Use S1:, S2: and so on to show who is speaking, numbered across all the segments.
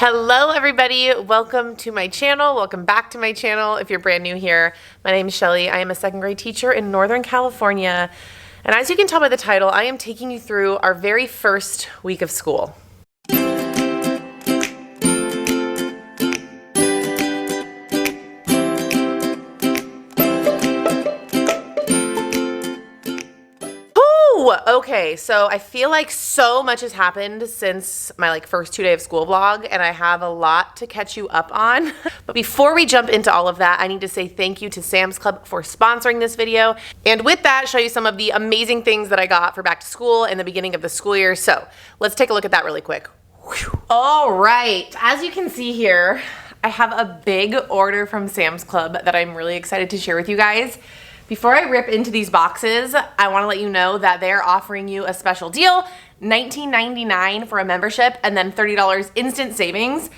S1: Hello everybody, welcome to my channel, welcome back to my channel. If you're brand new here, my name is Shelly. I am a second grade teacher in Northern California. And as you can tell by the title, I am taking you through our very first week of school. Okay, so I feel like so much has happened since my first 2 day of school vlog, and I have a lot to catch you up on. But before we jump into all of that, I need to say thank you to Sam's Club for sponsoring this video. And with that, show you some of the amazing things that I got for back to school in the beginning of the school year. So let's take a look at that really quick. Whew. All right, as you can see here, I have a big order from Sam's Club that I'm really excited to share with you guys. Before I rip into these boxes, I want to let you know that they're offering you a special deal, $19.99 for a membership and then $30 instant savings.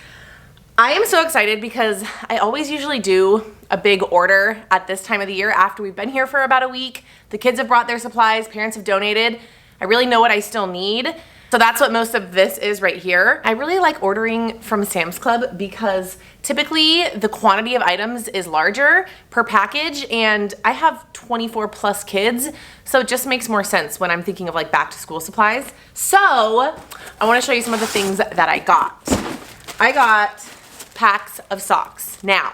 S1: I am so excited because I always usually do a big order at this time of the year after we've been here for about a week. The kids have brought their supplies, parents have donated. I really know what I still need. So that's what most of this is right here. I really like ordering from Sam's Club because typically the quantity of items is larger per package, and I have 24 plus kids, so it just makes more sense when I'm thinking of back to school supplies. So I want to show you some of the things that I got. I got packs of socks. Now,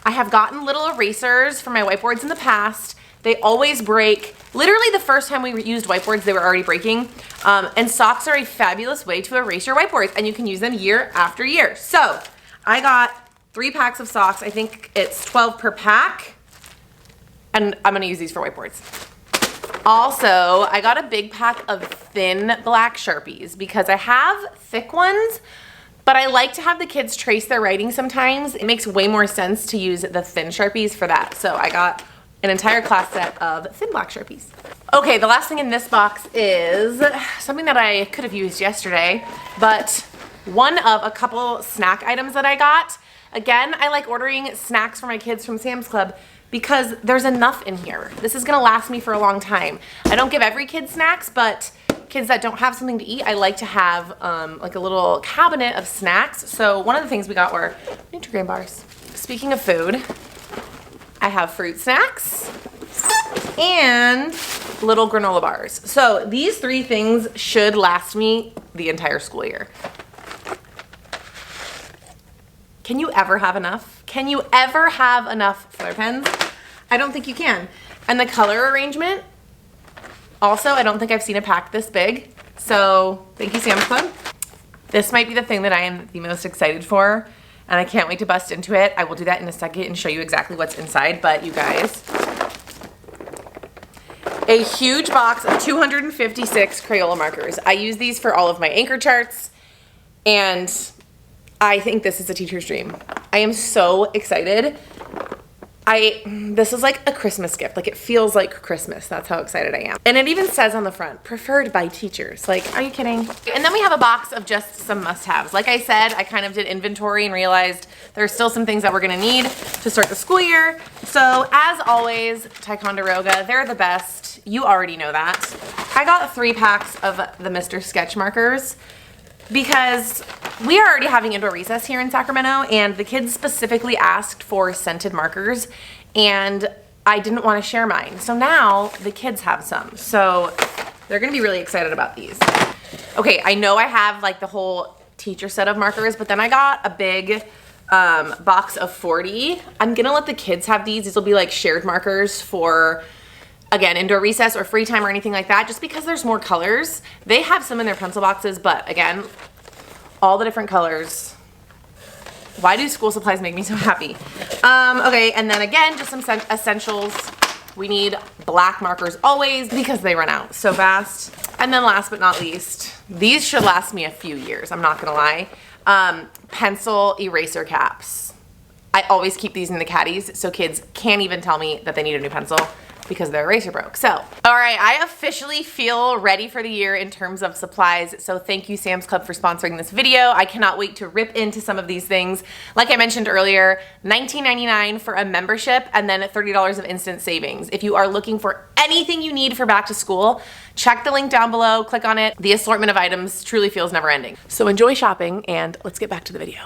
S1: I have gotten little erasers for my whiteboards in the past. They always break. Literally the first time we used whiteboards, they were already breaking. And socks are a fabulous way to erase your whiteboards, and you can use them year after year. So I got 3 packs of socks. I think it's 12 per pack. And I'm gonna use these for whiteboards. Also, I got a big pack of thin black Sharpies because I have thick ones, but I like to have the kids trace their writing sometimes. It makes way more sense to use the thin Sharpies for that. So I got an entire class set of thin black Sharpies. Okay, the last thing in this box is something that I could have used yesterday, but one of a couple snack items that I got. Again, I like ordering snacks for my kids from Sam's Club because there's enough in here. This is gonna last me for a long time. I don't give every kid snacks, but kids that don't have something to eat, I like to have a little cabinet of snacks. So one of the things we got were Nutri-Grain bars. Speaking of food, I have fruit snacks and little granola bars. So these 3 things should last me the entire school year. Can you ever have enough? Can you ever have enough filler pens? I don't think you can. And the color arrangement, also, I don't think I've seen a pack this big. So thank you, Sam's Club. This might be the thing that I am the most excited for, and I can't wait to bust into it. I will do that in a second and show you exactly what's inside, but you guys, a huge box of 256 Crayola markers. I use these for all of my anchor charts, and I think this is a teacher's dream. I am so excited. This is like a Christmas gift. It feels like Christmas. That's how excited I am. And it even says on the front, preferred by teachers. Are you kidding? And then we have a box of just some must-haves. Like I said, I kind of did inventory and realized there's still some things that we're gonna need to start the school year. So as always, Ticonderoga, they're the best. You already know that. I got 3 packs of the Mr. Sketch markers because we are already having indoor recess here in Sacramento, and the kids specifically asked for scented markers, and I didn't want to share mine. So now the kids have some. So they're gonna be really excited about these. Okay, I know I have the whole teacher set of markers, but then I got a big box of 40. I'm gonna let the kids have these. These will be shared markers for, again, indoor recess or free time or anything like that, just because there's more colors. They have some in their pencil boxes, but again, all the different colors. Why do school supplies make me so happy? Okay, and then again, just some essentials. We need black markers always because they run out so fast. And then last but not least, these should last me a few years, I'm not gonna lie. Pencil eraser caps. I always keep these in the caddies so kids can't even tell me that they need a new pencil. because their eraser broke. So, all right, I officially feel ready for the year in terms of supplies. So thank you, Sam's Club, for sponsoring this video. I cannot wait to rip into some of these things. Like I mentioned earlier, $19.99 for a membership and then $30 of instant savings. If you are looking for anything you need for back to school, check the link down below, click on it. The assortment of items truly feels never ending. So enjoy shopping and let's get back to the video.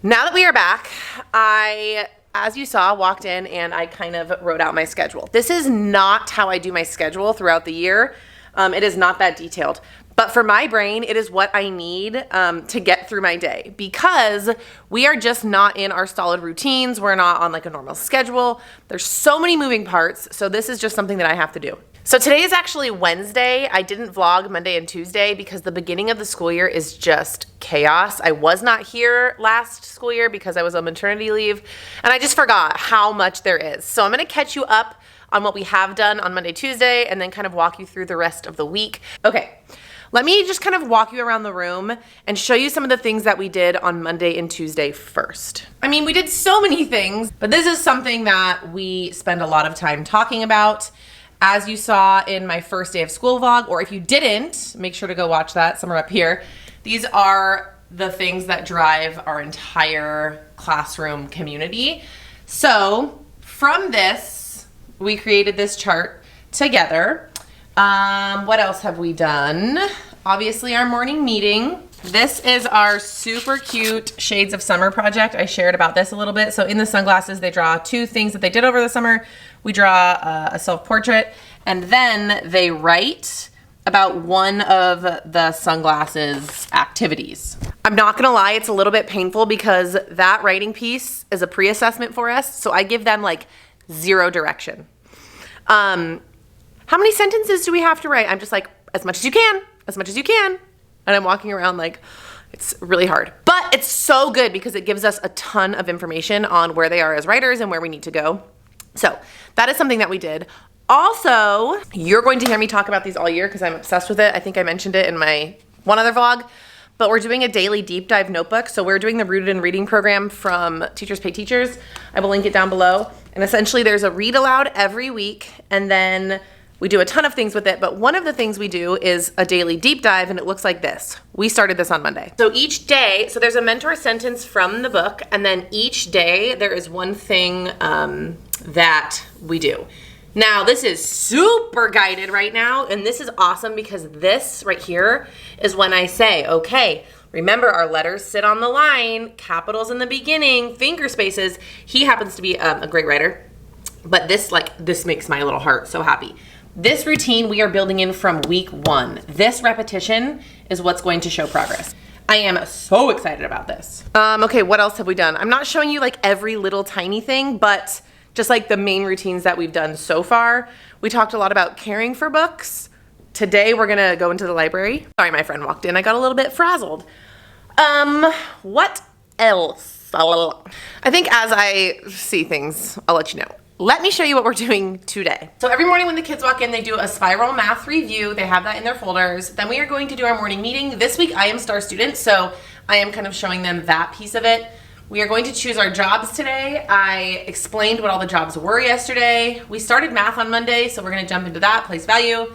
S1: Now that we are back, I, as you saw, walked in and I kind of wrote out my schedule. This is not how I do my schedule throughout the year. It is not that detailed. But for my brain, it is what I need to get through my day because we are just not in our solid routines. We're not on like a normal schedule. There's so many moving parts. So this is just something that I have to do. So today is actually Wednesday. I didn't vlog Monday and Tuesday because the beginning of the school year is just chaos. I was not here last school year because I was on maternity leave and I just forgot how much there is. So I'm gonna catch you up on what we have done on Monday, Tuesday, and then kind of walk you through the rest of the week. Okay, let me just kind of walk you around the room and show you some of the things that we did on Monday and Tuesday first. I mean, we did so many things, but this is something that we spend a lot of time talking about. As you saw in my first day of school vlog, or if you didn't, make sure to go watch that somewhere up here. These are the things that drive our entire classroom community. So from this, we created this chart together. What else have we done? Obviously our morning meeting. This is our super cute Shades of Summer project. I shared about this a little bit. So in the sunglasses, they draw two things that they did over the summer. We draw a self-portrait, and then they write about one of the sunglasses activities. I'm not gonna lie, it's a little bit painful because that writing piece is a pre-assessment for us, so I give them like 0 direction. How many sentences do we have to write? I'm just like, as much as you can, as much as you can. And I'm walking around like, it's really hard. But it's so good because it gives us a ton of information on where they are as writers and where we need to go. So that is something that we did. Also, you're going to hear me talk about these all year because I'm obsessed with it. I think I mentioned it in my one other vlog, but we're doing a daily deep dive notebook. So we're doing the Rooted in Reading program from Teachers Pay Teachers. I will link it down below. And essentially there's a read aloud every week and then we do a ton of things with it, but one of the things we do is a daily deep dive and it looks like this. We started this on Monday. So each day, so there's a mentor sentence from the book and then each day there is one thing that we do. Now this is super guided right now and this is awesome because this right here is when I say, okay, remember our letters sit on the line, capitals in the beginning, finger spaces. He happens to be a great writer, but this makes my little heart so happy. This routine we are building in from week 1. This repetition is what's going to show progress. I am so excited about this. Okay, what else have we done? I'm not showing you like every little tiny thing, but just like the main routines that we've done so far. We talked a lot about caring for books. Today we're gonna go into the library. Sorry, my friend walked in. I got a little bit frazzled. What else? I think as I see things, I'll let you know. Let me show you what we're doing today. So every morning when the kids walk in, they do a spiral math review. They have that in their folders. Then we are going to do our morning meeting. This week I am star student, so I am kind of showing them that piece of it. We are going to choose our jobs today. I explained what all the jobs were yesterday. We started math on Monday, so we're gonna jump into that, place value.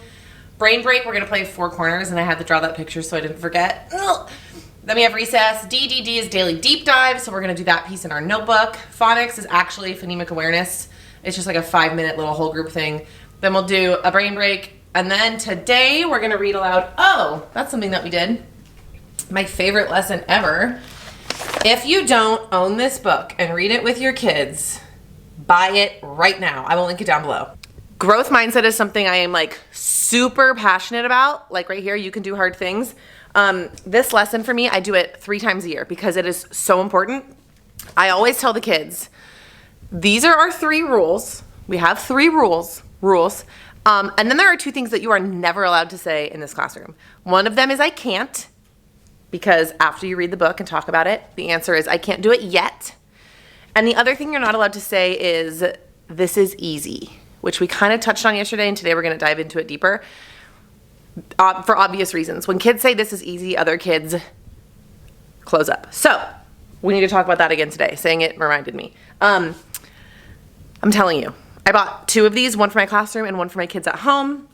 S1: Brain break, we're gonna play 4 corners, and I had to draw that picture so I didn't forget. Ugh. Then we have recess. DDD is daily deep dive, so we're gonna do that piece in our notebook. Phonics is actually phonemic awareness. It's just like a 5-minute little whole group thing. Then we'll do a brain break. And then today we're gonna read aloud. Oh, that's something that we did. My favorite lesson ever. If you don't own this book and read it with your kids, buy it right now. I will link it down below. Growth mindset is something I am like super passionate about. Like right here, you can do hard things. This lesson for me, I do it 3 times a year because it is so important. I always tell the kids, these are our 3 rules. We have 3 rules. And then there are two things that you are never allowed to say in this classroom. One of them is I can't, because after you read the book and talk about it, the answer is I can't do it yet. And the other thing you're not allowed to say is this is easy, which we kind of touched on yesterday, and today we're going to dive into it deeper for obvious reasons. When kids say this is easy, other kids close up. So we need to talk about that again today. Saying it reminded me. I'm telling you, I bought 2 of these, one for my classroom and one for my kids at home.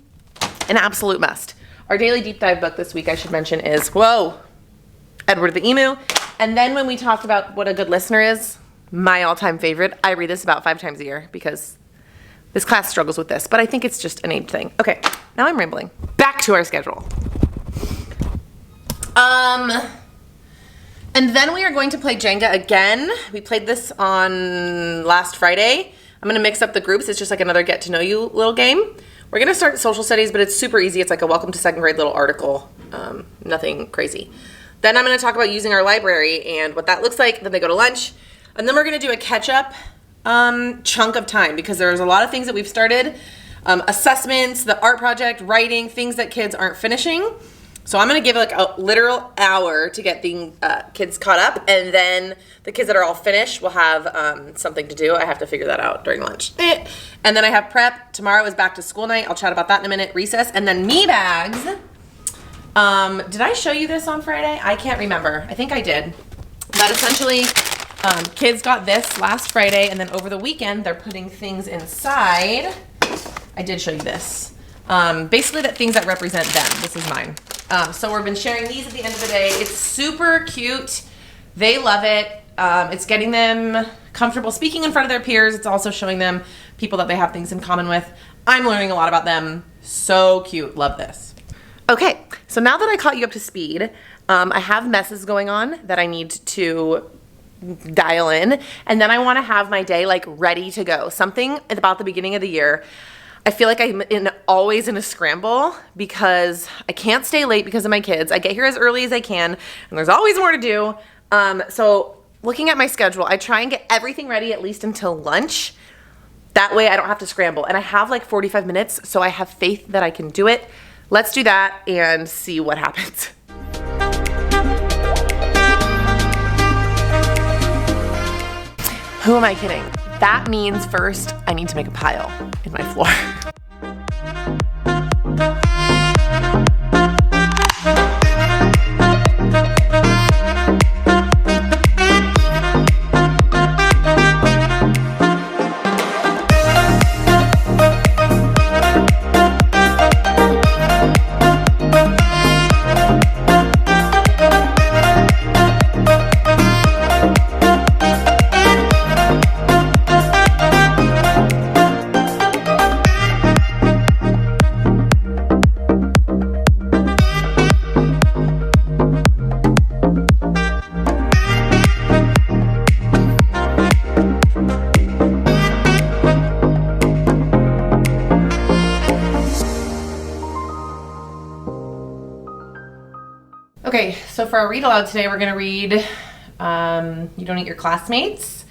S1: An absolute must. Our daily deep dive book this week, I should mention, is, whoa, Edward the Emu. And then when we talked about what a good listener is, my all-time favorite, I read this about 5 times a year because this class struggles with this, but I think it's just an age thing. Okay, now I'm rambling. Back to our schedule. And then we are going to play Jenga again. We played this on last Friday. I'm gonna mix up the groups. It's just like another get to know you little game. We're gonna start social studies, but it's super easy. It's like a welcome to 2nd grade little article. Nothing crazy. Then I'm gonna talk about using our library and what that looks like. Then they go to lunch. And then we're gonna do a catch up chunk of time because there's a lot of things that we've started. Assessments, the art project, writing, things that kids aren't finishing. So I'm gonna give like a literal hour to get the kids caught up, and then the kids that are all finished will have something to do. I have to figure that out during lunch. And then I have prep. Tomorrow is back to school night. I'll chat about that in a minute. Recess, and then me bags. Did I show you this on Friday? I can't remember. I think I did. But essentially, kids got this last Friday, and then over the weekend, they're putting things inside. I did show you this. Basically, things that represent them. This is mine. So we've been sharing these at the end of the day. It's super cute. They love it. It's getting them comfortable speaking in front of their peers. It's also showing them people that they have things in common with. I'm learning a lot about them. So cute. Love this. Okay, so now that I caught you up to speed, I have messes going on that I need to dial in, and then I want to have my day like ready to go. Something about the beginning of the year, I feel like I'm always in a scramble because I can't stay late because of my kids. I get here as early as I can, and there's always more to do. So looking at my schedule, I try and get everything ready at least until lunch. That way I don't have to scramble. And I have like 45 minutes, so I have faith that I can do it. Let's do that and see what happens. Who am I kidding? That means first I need to make a pile in my floor. Okay, so for our read aloud today, we're gonna read You Don't Eat Your Classmates.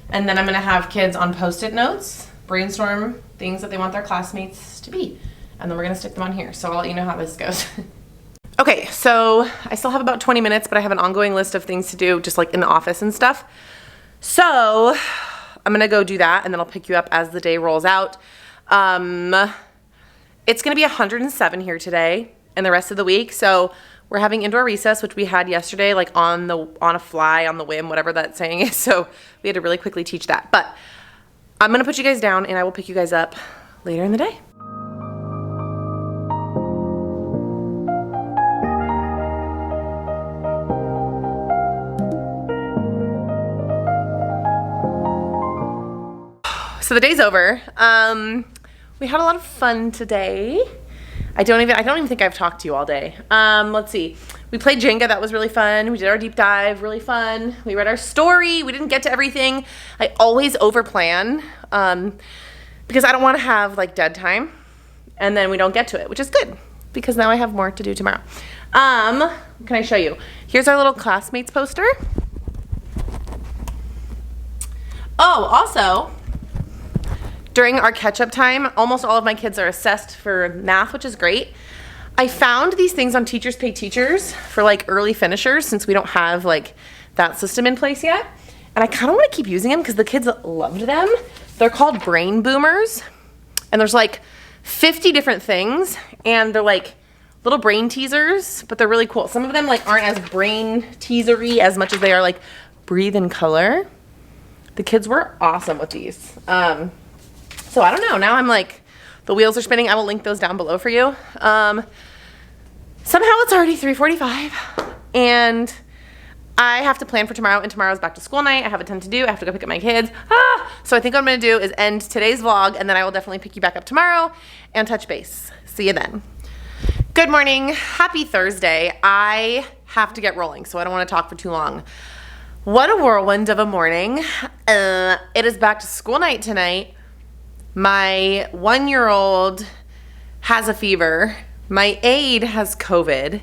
S1: And then I'm gonna have kids on Post-it notes, brainstorm things that they want their classmates to be. And then we're gonna stick them on here. So I'll let you know how this goes. Okay, so I still have about 20 minutes, but I have an ongoing list of things to do just like in the office and stuff. So I'm gonna go do that and then I'll pick you up as the day rolls out. It's gonna be 107 here today and the rest of the week. So we're having indoor recess, which we had yesterday, like on a fly, on the whim, whatever that saying is. So we had to really quickly teach that. But I'm gonna put you guys down and I will pick you guys up later in the day. So the day's over. We had a lot of fun today. I don't even think I've talked to you all day. Let's see. We played Jenga. That was really fun. We did our deep dive. Really fun. We read our story. We didn't get to everything. I always overplan because I don't want to have like dead time and then we don't get to it, which is good because now I have more to do tomorrow. Can I show you? Here's our little classmates poster. Oh, also, during our catch-up time, almost all of my kids are assessed for math, which is great. I found these things on Teachers Pay Teachers for like early finishers, since we don't have like that system in place yet. And I kind of want to keep using them because the kids loved them. They're called brain boomers. And there's like 50 different things, and they're like little brain teasers, but they're really cool. Some of them like aren't as brain teasery as much as they are like breathe in color. The kids were awesome with these. So I don't know, now I'm like, the wheels are spinning. I will link those down below for you. Somehow it's already 3:45 and I have to plan for tomorrow, and tomorrow's back to school night. I have a ton to do. I have to go pick up my kids. So I think what I'm gonna do is end today's vlog, and then I will definitely pick you back up tomorrow and touch base. See you then. Good morning, happy Thursday. I have to get rolling, so I don't wanna talk for too long. What a whirlwind of a morning. It is back to school night tonight. My 1-year-old has a fever. My aide has COVID.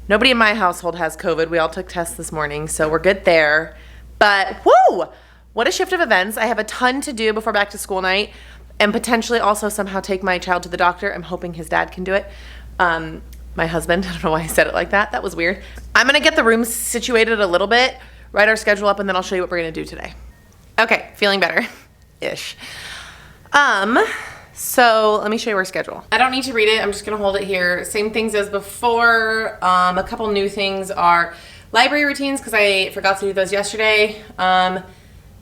S1: Nobody in my household has COVID. We all took tests this morning, so we're good there. But whoo, what a shift of events. I have a ton to do before back to school night, and potentially also somehow take my child to the doctor. I'm hoping his dad can do it. My husband, I don't know why I said it like that. That was weird. I'm gonna get the room situated a little bit, write our schedule up, and then I'll show you what we're gonna do today. Okay, feeling better-ish. So let me show you our schedule. I don't need to read it. I'm just gonna hold it here. Same things as before. A couple new things are library routines, because I forgot to do those yesterday. The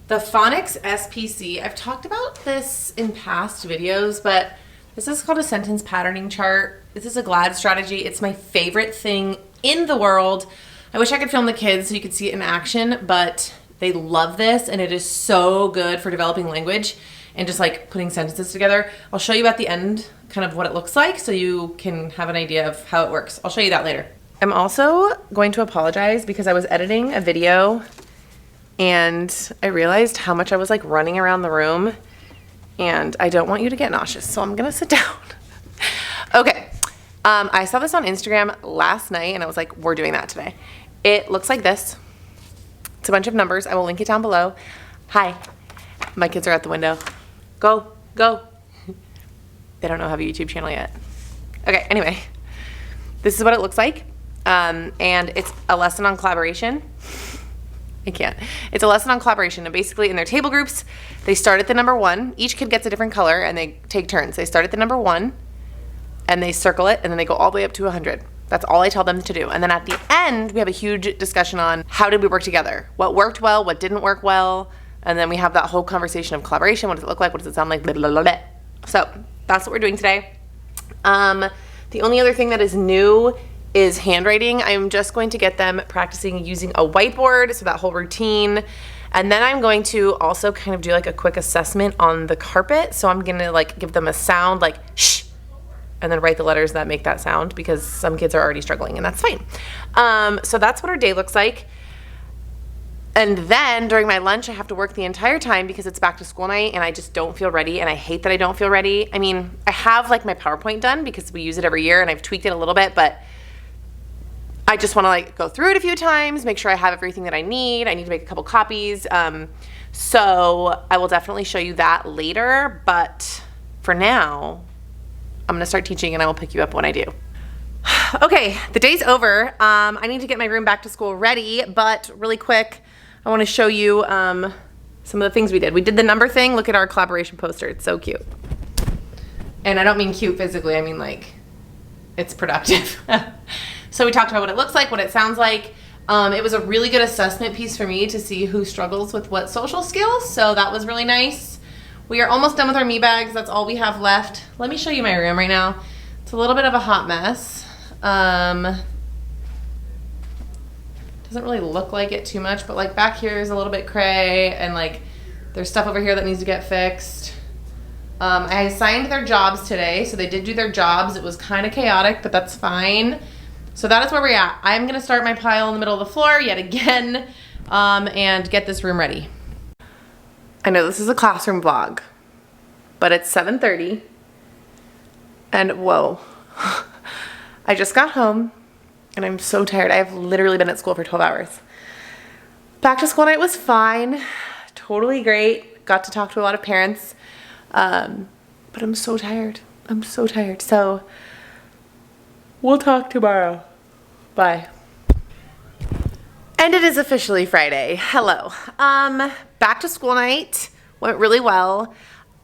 S1: phonics SPC, I've talked about this in past videos, but this is called a sentence patterning chart. This is a GLAD strategy. It's my favorite thing in the world. I wish I could film the kids so you could see it in action, but they love this, and it is so good for developing language and just like putting sentences together. I'll show you at the end kind of what it looks like so you can have an idea of how it works. I'll show you that later. I'm also going to apologize because I was editing a video and I realized how much I was like running around the room, and I don't want you to get nauseous, so I'm gonna sit down. Okay, I saw this on Instagram last night and I was like, we're doing that today. It looks like this. It's a bunch of numbers. I will link it down below. Hi, my kids are at the window. Go, go. They don't know I have a YouTube channel yet. Okay, anyway, this is what it looks like. And it's a lesson on collaboration. I can't. It's a lesson on collaboration, and basically in their table groups, they start at the number 1. Each kid gets a different color and they take turns. They start at the number 1 and they circle it, and then they go all the way up to 100. That's all I tell them to do. And then at the end, we have a huge discussion on how did we work together? What worked well, what didn't work well? And then we have that whole conversation of collaboration. What does it look like? What does it sound like? Blah, blah, blah, blah. So that's what we're doing today. The only other thing that is new is handwriting. I'm just going to get them practicing using a whiteboard, so that whole routine. And then I'm going to also kind of do like a quick assessment on the carpet. So I'm gonna like give them a sound like shh, and then write the letters that make that sound, because some kids are already struggling, and that's fine. So that's what our day looks like. And then during my lunch, I have to work the entire time because it's back to school night and I just don't feel ready, and I hate that I don't feel ready. I mean, I have like my PowerPoint done because we use it every year and I've tweaked it a little bit, but I just want to like go through it a few times, make sure I have everything that I need. I need to make a couple copies. So I will definitely show you that later, but for now, I'm gonna start teaching and I will pick you up when I do. Okay, the day's over. I need to get my room back to school ready, but really quick, I want to show you some of the things we did. We did the number thing. Look at our collaboration poster. It's so cute. And I don't mean cute physically. I mean like it's productive. So we talked about what it looks like, what it sounds like. It was a really good assessment piece for me to see who struggles with what social skills. So that was really nice. We are almost done with our me bags. That's all we have left. Let me show you my room right now. It's a little bit of a hot mess. Doesn't really look like it too much, but like back here is a little bit cray, and like there's stuff over here that needs to get fixed. I assigned their jobs today, so they did do their jobs. It was kind of chaotic, but that's fine. So that is where we're at. I'm gonna start my pile in the middle of the floor yet again, and get this room ready. I know this is a classroom vlog, but it's 7:30, and whoa. I just got home and I'm so tired. I have literally been at school for 12 hours. Back to school night was fine, totally great. Got to talk to a lot of parents. But I'm so tired. I'm so tired. So we'll talk tomorrow. Bye. And it is officially Friday. Hello. Back to school night went really well.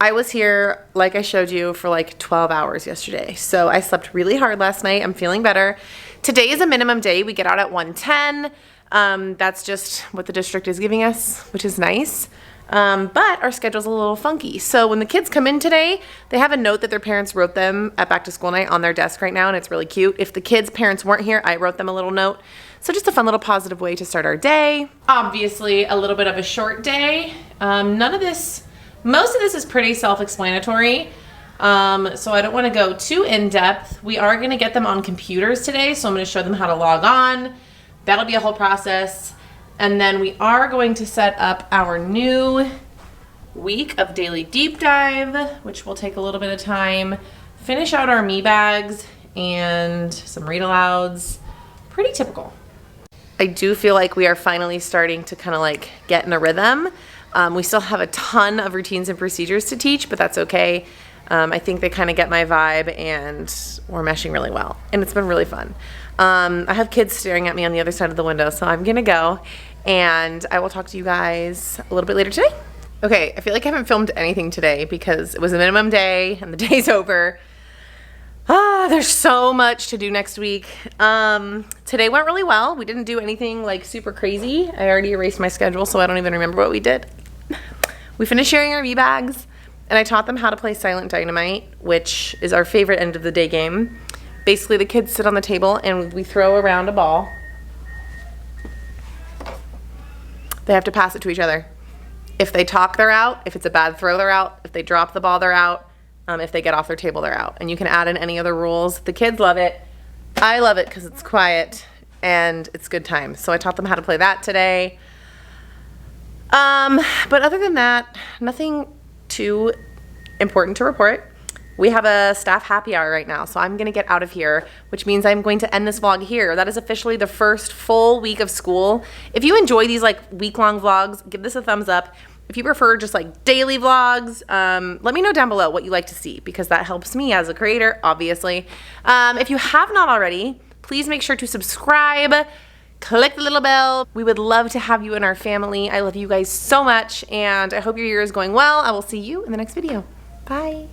S1: I was here, like I showed you, for like 12 hours yesterday. So I slept really hard last night. I'm feeling better. Today is a minimum day. We get out at 1:10. That's just what the district is giving us, which is nice. But our schedule's a little funky. So when the kids come in today, they have a note that their parents wrote them at back to school night on their desk right now, and it's really cute. If the kids' parents weren't here, I wrote them a little note. So just a fun little positive way to start our day. Obviously, a little bit of a short day. Most of this is pretty self-explanatory. So I don't want to go too in-depth. We are going to get them on computers today, so I'm going to show them how to log on. That'll be a whole process. And then we are going to set up our new week of daily deep dive, which will take a little bit of time. Finish out our me bags and some read-alouds. Pretty typical. I do feel like we are finally starting to kind of like get in a rhythm. We still have a ton of routines and procedures to teach, but that's okay. I think they kind of get my vibe and we're meshing really well. And it's been really fun. I have kids staring at me on the other side of the window, so I'm gonna go and I will talk to you guys a little bit later today. Okay, I feel like I haven't filmed anything today because it was a minimum day and the day's over. There's so much to do next week. Today went really well. We didn't do anything like super crazy. I already erased my schedule, so I don't even remember what we did. We finished sharing our V-bags, and I taught them how to play Silent Dynamite, which is our favorite end of the day game. Basically, the kids sit on the table and we throw around a ball. They have to pass it to each other. If they talk, they're out. If it's a bad throw, they're out. If they drop the ball, they're out. If they get off their table, they're out. And you can add in any other rules. The kids love it. I love it because it's quiet and it's good time. So I taught them how to play that today. But other than that, nothing too important to report. We have a staff happy hour right now, so I'm gonna get out of here, which means I'm going to end this vlog here. That is officially the first full week of school. If you enjoy these like week-long vlogs, give this a thumbs up. If you prefer just like daily vlogs, let me know down below what you like to see because that helps me as a creator, obviously. If you have not already, please make sure to subscribe, click the little bell. We would love to have you in our family. I love you guys so much and I hope your year is going well. I will see you in the next video. Bye.